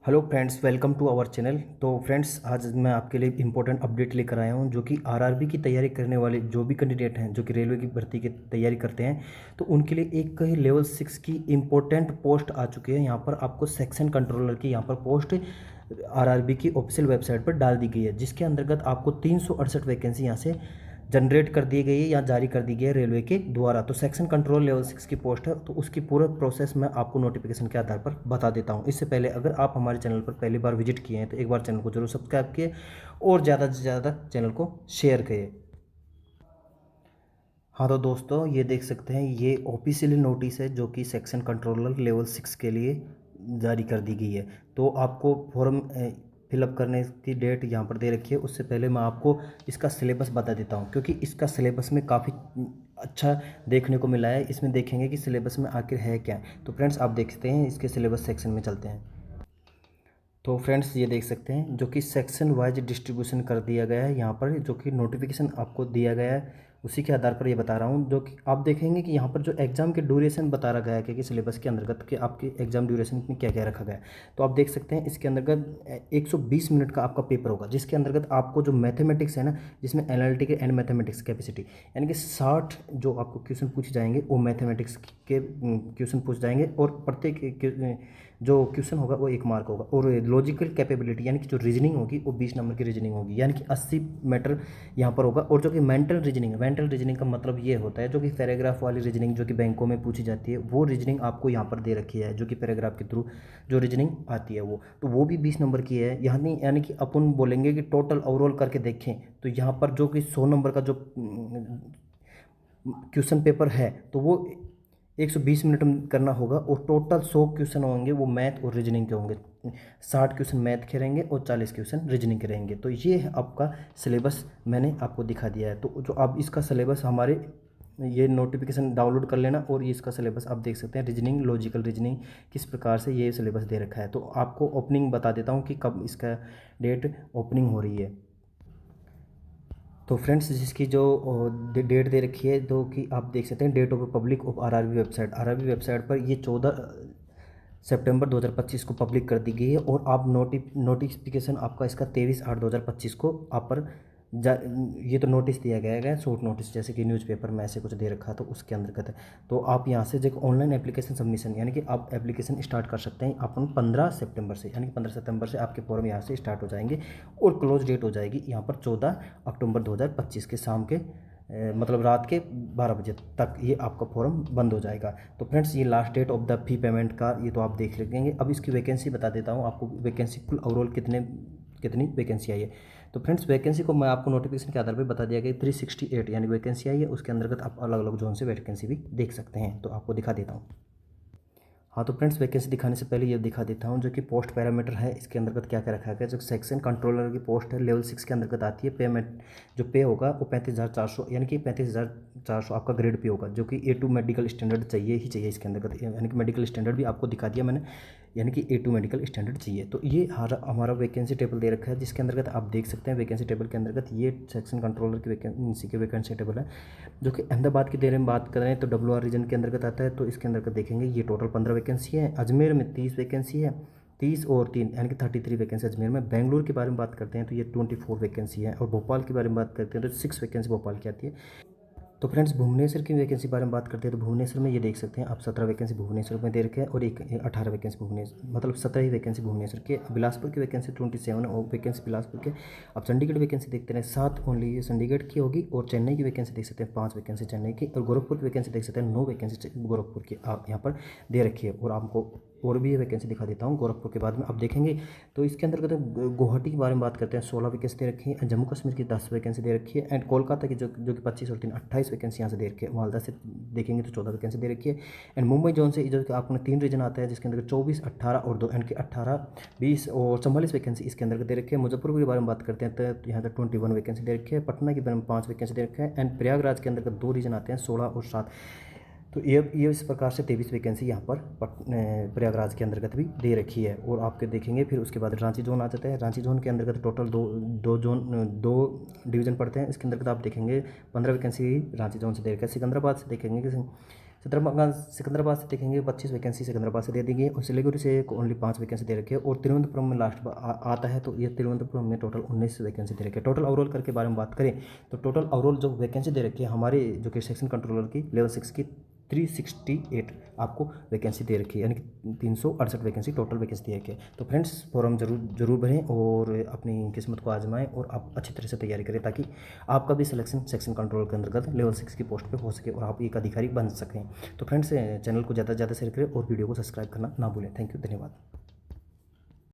Hello friends, welcome to our channel. तो friends, आज मैं आपके लिए इंपॉर्टेंट अपडेट लेकर आया हूं जो कि आरआरबी की तैयारी करने वाले जो भी कैंडिडेट हैं जो कि रेलवे की भर्ती की तैयारी करते हैं, तो उनके लिए एक लेवल 6 की इम्पोर्टेंट पोस्ट आ चुकी है। यहाँ पर आपको सेक्शन कंट्रोलर की यहाँ पर पोस्ट आरआरबी की ऑफिशियल वेबसाइट पर डाल दी गई है, जिसके अंतर्गत आपको 368 वैकेंसी यहाँ से जनरेट कर दी गई है या जारी कर दी गई है रेलवे के द्वारा। तो सेक्शन कंट्रोल लेवल 6 की पोस्ट है, तो उसकी पूरा प्रोसेस मैं आपको नोटिफिकेशन के आधार पर बता देता हूँ। इससे पहले अगर आप हमारे चैनल पर पहली बार विजिट किए हैं तो एक बार चैनल को जरूर सब्सक्राइब किए और ज़्यादा से ज़्यादा चैनल को शेयर करिए। हाँ तो दोस्तों, ये देख सकते हैं, ये ऑफिशियली नोटिस है जो कि सेक्शन कंट्रोलर लेवल 6 के लिए जारी कर दी गई है। तो आपको फॉर्म फिलअप करने की डेट यहाँ पर दे रखी है। उससे पहले मैं आपको इसका सिलेबस बता देता हूँ, क्योंकि इसका सिलेबस में काफ़ी अच्छा देखने को मिला है। इसमें देखेंगे कि सिलेबस में आखिर है क्या। तो फ्रेंड्स, आप देखते हैं, इसके सिलेबस सेक्शन में चलते हैं। तो फ्रेंड्स, ये देख सकते हैं जो कि सेक्शन वाइज डिस्ट्रीब्यूशन कर दिया गया है यहाँ पर, जो कि नोटिफिकेशन आपको दिया गया है उसी के आधार पर ये बता रहा हूँ। जो कि आप देखेंगे कि यहाँ पर जो एग्जाम के ड्यूरेशन बता रखा है कि सिलेबस के अंतर्गत कि आपके एग्जाम ड्यूरेशन में क्या क्या रखा गया है। तो आप देख सकते हैं इसके अंतर्गत 120 मिनट का आपका पेपर होगा, जिसके अंतर्गत आपको जो मैथमेटिक्स है ना, जिसमें एनालिटिकल एंड मैथमेटिक्स कैपेसिटी यानी कि 60 जो आपको क्वेश्चन पूछे जाएंगे वो मैथमेटिक्स के क्वेश्चन पूछ जाएंगे, और प्रत्येक जो क्वेश्चन होगा वो 1 मार्क होगा। और लॉजिकल कैपेबिलिटी यानी कि जो रीजनिंग होगी वो 20 नंबर की रीजनिंग होगी, यानी कि 80 मैटर यहाँ पर होगा। और जो कि मेंटल रीजनिंग का मतलब ये होता है जो कि पैराग्राफ वाली रीजनिंग जो कि बैंकों में पूछी जाती है, वो रीजनिंग आपको यहाँ पर दे रखी है, जो कि पैराग्राफ के थ्रू जो रीजनिंग आती है वो भी 20 नंबर की है। यानी कि अपन बोलेंगे कि टोटल ओवरऑल करके देखें तो यहाँ पर जो कि 100 नंबर का जो क्वेश्चन पेपर है तो वो 120 मिनट में करना होगा, और टोटल 100 क्वेश्चन होंगे वो मैथ और रीजनिंग के होंगे। 60 क्वेश्चन मैथ के रहेंगे और 40 क्वेश्चन रीजनिंग के रहेंगे। तो ये है आपका सिलेबस, मैंने आपको दिखा दिया है। तो जो आप इसका सिलेबस हमारे ये नोटिफिकेशन डाउनलोड कर लेना, और ये इसका सिलेबस आप देख सकते हैं, रीजनिंग, लॉजिकल रीजनिंग किस प्रकार से ये सिलेबस दे रखा है। तो आपको ओपनिंग बता देता हूँ कि कब इसका डेट ओपनिंग हो रही है। तो फ्रेंड्स, जिसकी जो डेट दे रखी है, तो कि आप देख सकते हैं, date of public of RRB website पर ये 14 सितंबर 2025 को पब्लिक कर दी गई है। और आप नोटिफिकेशन आपका इसका 23/8/2025 को आप पर ये तो नोटिस दिया गया है, शॉर्ट नोटिस, जैसे कि न्यूज़पेपर में ऐसे कुछ दे रखा था उसके अंतर्गत है। तो आप यहाँ से जो ऑनलाइन एप्लीकेशन सबमिशन यानी कि आप एप्लीकेशन स्टार्ट कर सकते हैं अपन 15 सितंबर से, यानी कि 15 सितंबर से आपके फॉर्म यहाँ से स्टार्ट हो जाएंगे, और क्लोज डेट हो जाएगी यहाँ पर 14 अक्टूबर 2025 के शाम के मतलब रात के 12 बजे तक ये आपका फॉर्म बंद हो जाएगा। तो फ्रेंड्स, ये last date of the fee payment का ये तो आप देख लेंगे। अब इसकी वैकेंसी बता देता हूँ आपको, वैकेंसी कुल ओवरऑल कितनी वैकेंसी आई है। तो फ्रेंड्स, वैकेंसी को मैं आपको नोटिफिकेशन के आधार पर बता दिया गया 368 यानी वैकेंसी आई है। उसके अंतर्गत आप अलग अलग जोन से वैकेंसी भी देख सकते हैं, तो आपको दिखा देता हूँ। हाँ तो फ्रेंड्स, वैकेंसी दिखाने से पहले ये दिखा देता हूँ जो कि पोस्ट पैरामीटर है, इसके अंतर्गत क्या क्या रखा गया। जो सेक्शन कंट्रोलर की पोस्ट है लेवल 6 के अंतर्गत आती है। पेमेंट जो पे होगा वो 35,400 यानी कि 35,400 आपका ग्रेड पे होगा, जो कि A2 मेडिकल स्टैंडर्ड चाहिए ही चाहिए इसके अंतर्गत, यानी कि मेडिकल स्टैंडर्ड भी आपको दिखा दिया मैंने, यानी कि A2 मेडिकल स्टैंडर्ड चाहिए। तो ये हमारा वैकेंसी टेबल दे रखा है, जिसके अंतर्गत आप देख सकते हैं वैकेंसी टेबल के अंतर्गत ये सेक्शन कंट्रोलर की वैकेंसी टेबल है, जो कि अहमदाबाद की देर में बात करें तो WR रीजन के अंतर्गत आता है। तो इसके अंतर्गत देखेंगे ये टोटल 15 वैकेंसी है। अजमेर में 30 वैकेंसी है, 30 और 3 यानी कि 33 वैकेंसी अजमेर में। बेंगलुरु के बारे में बात करते हैं तो ये 24 वैकेंसी है, और भोपाल के बारे में बात करते हैं तो 6 वैकेंसी भोपाल की आती है। तो फ्रेंड्स, भुवनेश्वर की वैकेंसी बारे में बात करते हैं तो भुवनेश्वर में ये देख सकते हैं आप 17 वैकेंसी भुवनेश्वर में दे रखे हैं, और एक 18 वैकेंसी भुवनेश्वर, मतलब 17 ही वैकेंसी भुवनेश्वर के। बिलासपुर की वैकेंसी 27 और वैकेंसी बिलासपुर के। अब चंडीगढ़ वैकेंसी देखते हैं 7 ओनली ये चंडीगढ़ की होगी, और चेन्नई की वैकेंसी देख सकते हैं 5 वैकेंसी चेन्नई की, और गोरखपुर की वैकेंसी देख सकते हैं 9 वैकेंसी गोरखपुर की आप यहाँ पर दे रखी है। और आपको और भी ये वैकेंसी दिखा देता हूँ गोरखपुर के बाद में, अब देखेंगे। तो इसके अंतर्गत गुवाहाटी के बारे में बात करते हैं, 16 वैकेंसी दे रखी है। जम्मू कश्मीर की 10 वैकेंसी दे रखी है, एंड कोलकाता की जो कि 25 और 3 28 वैकेंसी यहाँ से दे रखी है। मालदा से देखेंगे तो 14 वैकेंसी दे रखी है। एंड मुंबई जोन से जो कि आपको 3 रीजन आता है, जिसके अंदर 24, 18 और 2 एंड के 18, 20 और 44 वैकेंसी इसके अंदर दे रखी है। मुजफ्फरपुर के बारे में बात करते हैं तो यहाँ तक 21 वैकेंसी दे रखी है। पटना के बारे में 5 वैकेंसी दे रखा है। एंड प्रयागराज के अंदर 2 रीजन आते हैं, 16 और 7। तो ये इस प्रकार से 23 वैकेंसी यहाँ पर प्रयागराज के अंतर्गत भी दे रखी है। और आपके देखेंगे फिर उसके बाद रांची जोन आ जाता है। रांची जोन के अंतर्गत टोटल दो डिवीज़न पड़ते हैं। इसके अंतर्गत आप देखेंगे 15 वैकेंसी रांची जोन से दे रखा है। सिकंदराबाद से देखेंगे कि सिकंदराबाद से देखेंगे 25 वैकेंसी सिकंदराबाद से दे दी गई है, और सिलीगुड़ी से ओनली 5 वैकेंसी दे रखी है, और तिरुवनंतपुरम में लास्ट आता है, तो ये तिरुवनंतपुरम में टोटल 19 वैकेंसी दे रखी है। टोटल ओवरऑल करके बारे में बात करें तो टोटल ओवरऑल जो वैकेंसी दे रखी है हमारे जो कि सेक्शन कंट्रोलर की लेवल 6 की 368 आपको वैकेंसी दे रखी है, यानी कि 368 वैकेंसी टोटल वैकेंसी दे रखी है। तो फ्रेंड्स फॉर्म जरूर भरें और अपनी किस्मत को आजमाएं, और आप अच्छी तरह से तैयारी करें ताकि आपका भी सिलेक्शन सेक्शन कंट्रोल के अंतर्गत लेवल 6 की पोस्ट पे हो सके और आप एक अधिकारी बन सकें। तो फ्रेंड्स चैनल को ज़्यादा से ज़्यादा शेयर करें और वीडियो को सब्सक्राइब करना ना भूलें। थैंक यू, धन्यवाद।